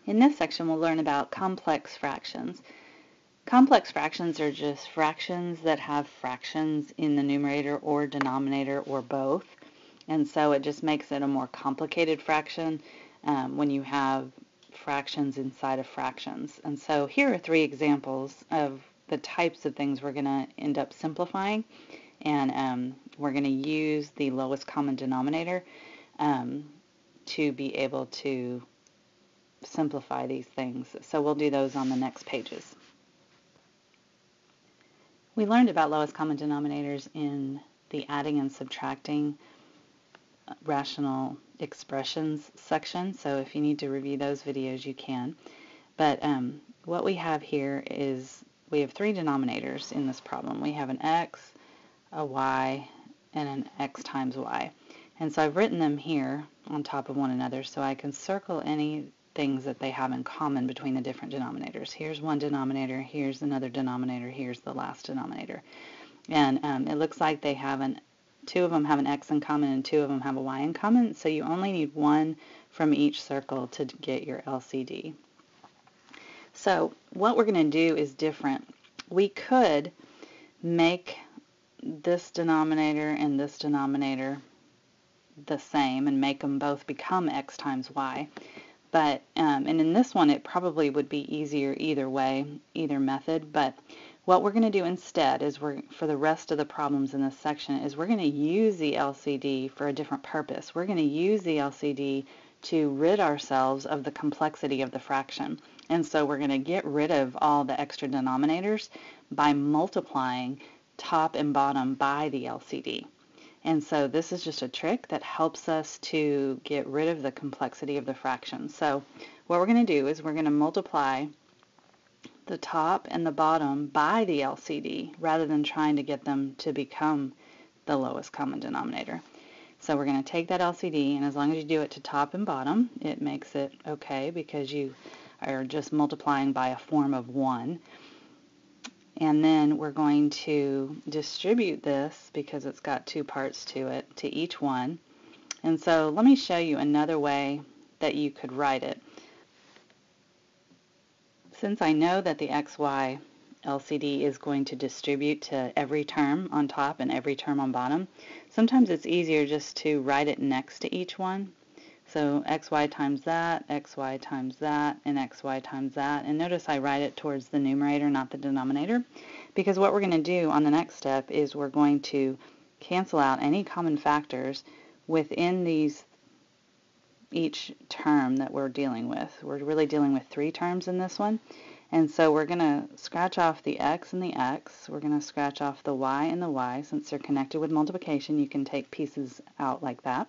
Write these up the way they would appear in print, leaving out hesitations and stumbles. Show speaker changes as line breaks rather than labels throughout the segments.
In this section, we'll learn about complex fractions. Complex fractions are just fractions that have fractions in the numerator or denominator or both. And so it just makes it a more complicated fraction when you have fractions inside of fractions. And so here are three examples of the types of things we're going to end up simplifying. And we're going to use the lowest common denominator to be able to simplify these things. So we'll do those on the next pages. We learned about lowest common denominators in the adding and subtracting rational expressions section. So if you need to review those videos, you can. But what we have here is we have three denominators in this problem. We have an x, a y, and an x times y. And so I've written them here on top of one another so I can circle any things that they have in common between the different denominators. Here's one denominator, here's another denominator, here's the last denominator. And it looks like they have two of them have an x in common and two of them have a y in common, so you only need one from each circle to get your LCD. So what we're going to do is different. We could make this denominator and this denominator the same and make them both become x times y. But, and in this one, it probably would be easier either way, either method. But what we're going to do instead is for the rest of the problems in this section is we're going to use the LCD for a different purpose. We're going to use the LCD to rid ourselves of the complexity of the fraction. And so we're going to get rid of all the extra denominators by multiplying top and bottom by the LCD. And so this is just a trick that helps us to get rid of the complexity of the fraction. So what we're going to do is we're going to multiply the top and the bottom by the LCD rather than trying to get them to become the lowest common denominator. So we're going to take that LCD, and as long as you do it to top and bottom, it makes it okay because you are just multiplying by a form of 1. And then we're going to distribute this, because it's got two parts to it, to each one. And so let me show you another way that you could write it. Since I know that the XY LCD is going to distribute to every term on top and every term on bottom, sometimes it's easier just to write it next to each one. So xy times that, xy times that, and xy times that. And notice I write it towards the numerator, not the denominator, because what we're going to do on the next step is we're going to cancel out any common factors within each term that we're dealing with. We're really dealing with three terms in this one. And so we're going to scratch off the x and the x. We're going to scratch off the y and the y. Since they're connected with multiplication, you can take pieces out like that.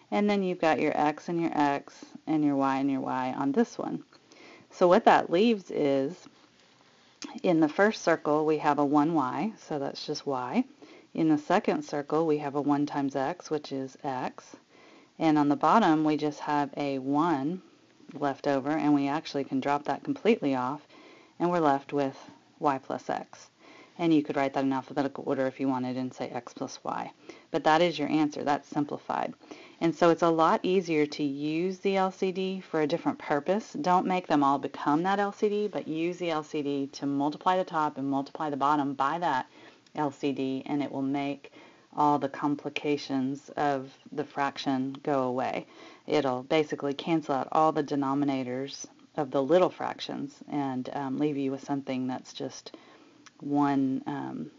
And then you've got your x and your x and your y and your y on this one. So what that leaves is, in the first circle we have a 1y, so that's just y. In the second circle we have a 1 times x, which is x. And on the bottom we just have a 1 left over, and we actually can drop that completely off, and we're left with y plus x. And you could write that in alphabetical order if you wanted and say x plus y. But that is your answer. That's simplified. And so it's a lot easier to use the LCD for a different purpose. Don't make them all become that LCD, but use the LCD to multiply the top and multiply the bottom by that LCD, and it will make all the complications of the fraction go away. It'll basically cancel out all the denominators of the little fractions and leave you with something that's just one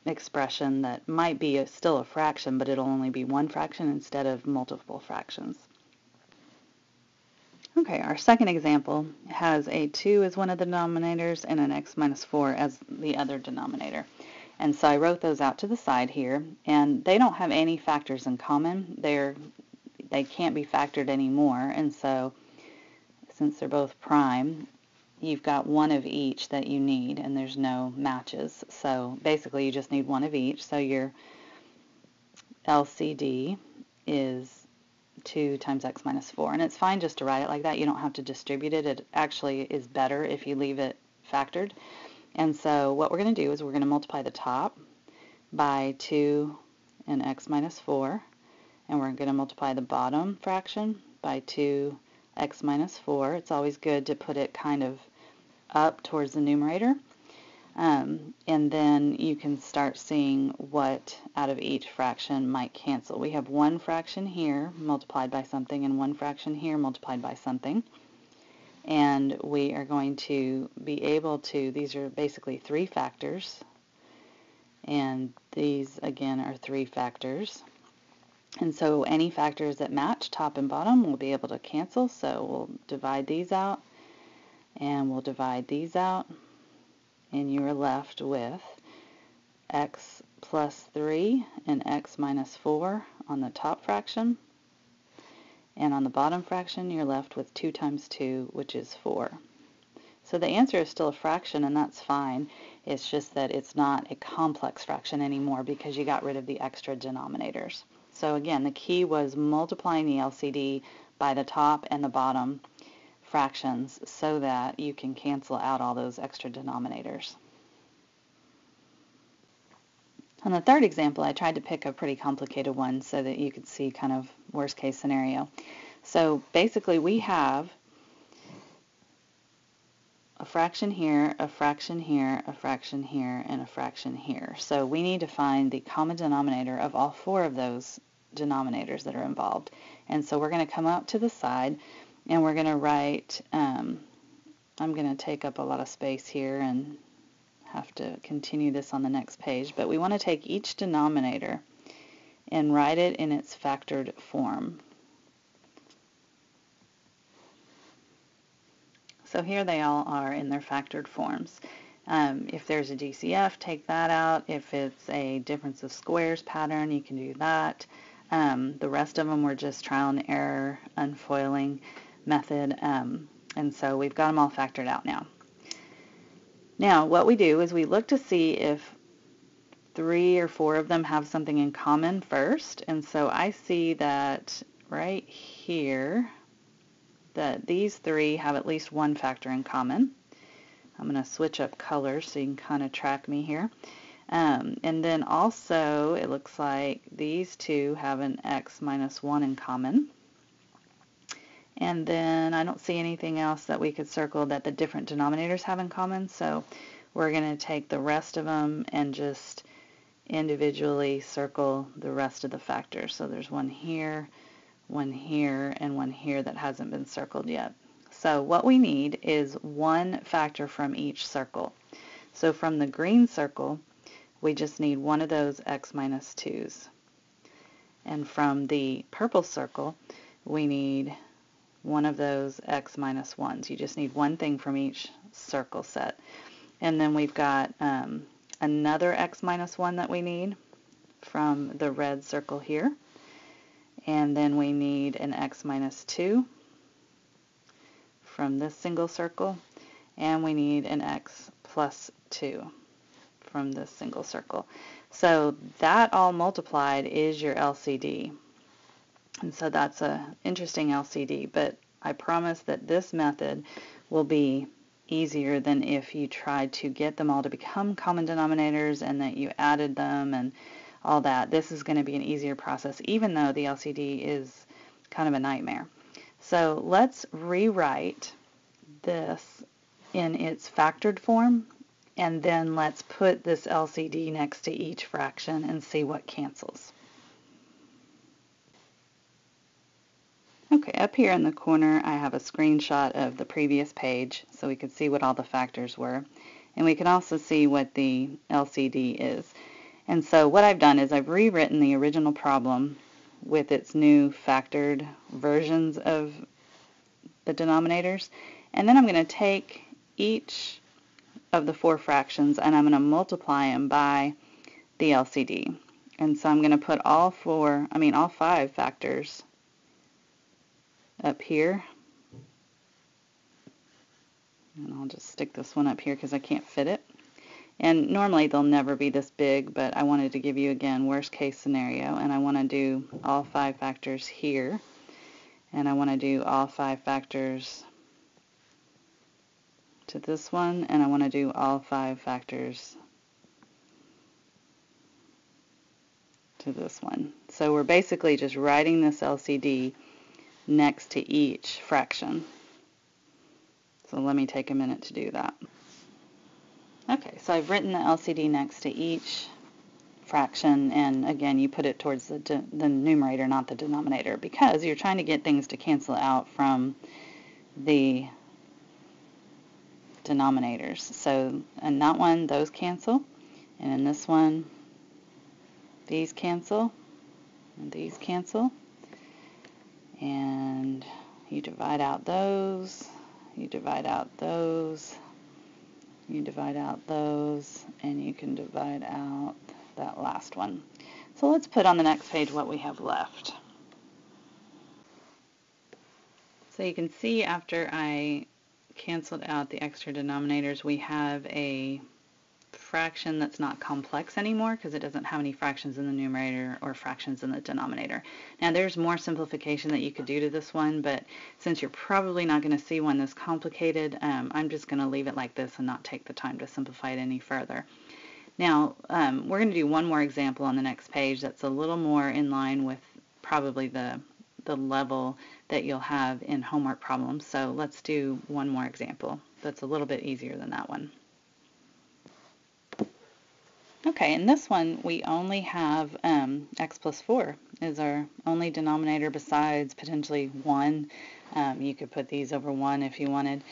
expression that might be still a fraction, but it'll only be one fraction instead of multiple fractions. Okay, our second example has a 2 as one of the denominators and an x minus 4 as the other denominator. And so I wrote those out to the side here, and they don't have any factors in common. They can't be factored anymore, and so since they're both prime, you've got one of each that you need, and there's no matches. So basically you just need one of each. So your LCD is 2 times x minus 4. And it's fine just to write it like that. You don't have to distribute it. It actually is better if you leave it factored. And so what we're going to do is we're going to multiply the top by 2 and x minus 4. And we're going to multiply the bottom fraction by 2 x minus 4. It's always good to put it kind of up towards the numerator. And then you can start seeing what out of each fraction might cancel. We have one fraction here multiplied by something and one fraction here multiplied by something. And we are going to be able to, these are basically 3 factors, and these again are 3 factors. And so any factors that match top and bottom will be able to cancel, so we'll divide these out and we'll divide these out, and you are left with x plus 3 and x minus 4 on the top fraction, and on the bottom fraction you're left with 2 times 2, which is 4. So the answer is still a fraction, and that's fine. It's just that it's not a complex fraction anymore because you got rid of the extra denominators. So again, the key was multiplying the LCD by the top and the bottom fractions so that you can cancel out all those extra denominators. On the third example, I tried to pick a pretty complicated one so that you could see kind of worst case scenario. So basically we have a fraction here, a fraction here, a fraction here, and a fraction here. So we need to find the common denominator of all 4 of those denominators that are involved. And so we're going to come up to the side and we're going to write, I'm going to take up a lot of space here and have to continue this on the next page, but we want to take each denominator and write it in its factored form. So here they all are in their factored forms. If there's a DCF, take that out. If it's a difference of squares pattern, you can do that. The rest of them were just trial and error unfoiling method, and so we've got them all factored out now. Now what we do is we look to see if 3 or 4 of them have something in common first, and so I see that right here that these 3 have at least one factor in common. I'm going to switch up colors so you can kind of track me here. And then also it looks like these 2 have an x minus 1 in common. And then I don't see anything else that we could circle that the different denominators have in common, so we're going to take the rest of them and just individually circle the rest of the factors. So there's one here, and one here that hasn't been circled yet. So what we need is one factor from each circle. So from the green circle, we just need one of those x minus 2's. And from the purple circle, we need one of those x minus 1's. You just need one thing from each circle set. And then we've got another x minus 1 that we need from the red circle here. And then we need an x minus 2 from this single circle, and we need an x plus 2 from this single circle. So that all multiplied is your LCD. And so that's an interesting LCD, but I promise that this method will be easier than if you tried to get them all to become common denominators and that you added them and all that. This is going to be an easier process, even though the LCD is kind of a nightmare. So let's rewrite this in its factored form, and then let's put this LCD next to each fraction and see what cancels. Okay, up here in the corner I have a screenshot of the previous page so we could see what all the factors were, and we can also see what the LCD is. And so what I've done is I've rewritten the original problem with its new factored versions of the denominators, and then I'm going to take each of the 4 fractions and I'm going to multiply them by the LCD. And so I'm going to put all 5 factors up here, and I'll just stick this one up here because I can't fit it. And normally they'll never be this big, but I wanted to give you again worst case scenario, and I want to do all 5 factors here, and I want to do all 5 factors to this one, and I want to do all 5 factors to this one. So we're basically just writing this LCD next to each fraction. So let me take a minute to do that. Okay, so I've written the LCD next to each fraction, and again, you put it towards the numerator, not the denominator, because you're trying to get things to cancel out from the denominators. So in that one, those cancel, and in this one, these cancel, and these cancel, and you divide out those, you divide out those, you divide out those, and you can divide out that last one. So let's put on the next page what we have left. So you can see after I canceled out the extra denominators, we have a fraction that's not complex anymore because it doesn't have any fractions in the numerator or fractions in the denominator. Now there's more simplification that you could do to this one, but since you're probably not going to see one this complicated, I'm just going to leave it like this and not take the time to simplify it any further. Now we're going to do one more example on the next page that's a little more in line with probably the level that you'll have in homework problems. So let's do one more example that's a little bit easier than that one. Okay, in this one we only have x plus 4 is our only denominator besides potentially 1. You could put these over 1 if you wanted,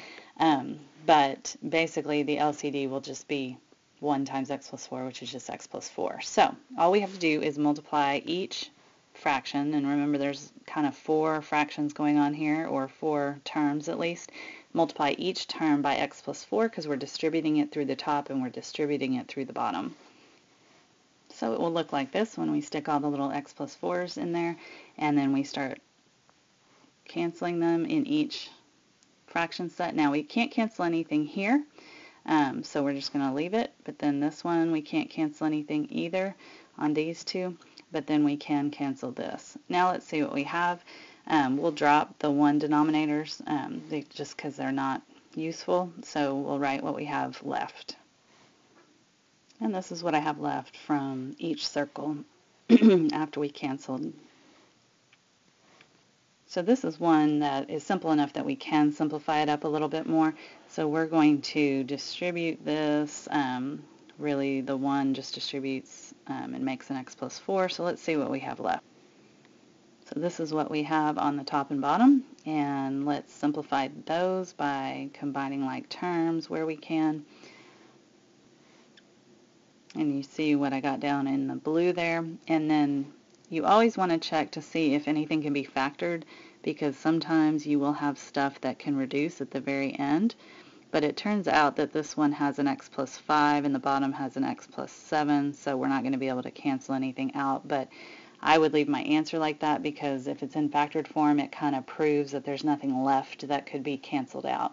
but basically the LCD will just be 1 times x plus 4, which is just x plus 4. So all we have to do is multiply each fraction, and remember there's kind of 4 fractions going on here, or 4 terms at least. Multiply each term by x plus 4 because we're distributing it through the top and we're distributing it through the bottom. So it will look like this when we stick all the little x plus 4s in there, and then we start canceling them in each fraction set. Now we can't cancel anything here, so we're just going to leave it, but then this one we can't cancel anything either on these two, but then we can cancel this. Now let's see what we have. We'll drop the 1 denominators just because they're not useful, so we'll write what we have left. And this is what I have left from each circle after we canceled. So this is one that is simple enough that we can simplify it up a little bit more. So we're going to distribute this. Really the 1 just distributes and makes an x plus 4. So let's see what we have left. So this is what we have on the top and bottom, and let's simplify those by combining like terms where we can. And you see what I got down in the blue there. And then you always want to check to see if anything can be factored, because sometimes you will have stuff that can reduce at the very end. But it turns out that this one has an x plus 5 and the bottom has an x plus 7, so we're not going to be able to cancel anything out. But I would leave my answer like that, because if it's in factored form, it kind of proves that there's nothing left that could be canceled out.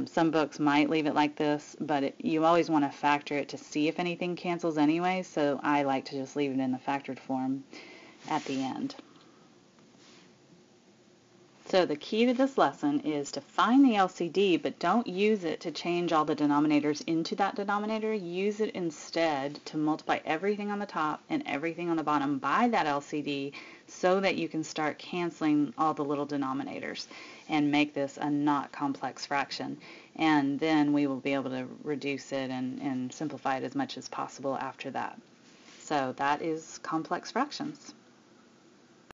Some books might leave it like this, but you always want to factor it to see if anything cancels anyway, so I like to just leave it in the factored form at the end. So the key to this lesson is to find the LCD, but don't use it to change all the denominators into that denominator. Use it instead to multiply everything on the top and everything on the bottom by that LCD so that you can start canceling all the little denominators and make this a not complex fraction. And then we will be able to reduce it and simplify it as much as possible after that. So that is complex fractions.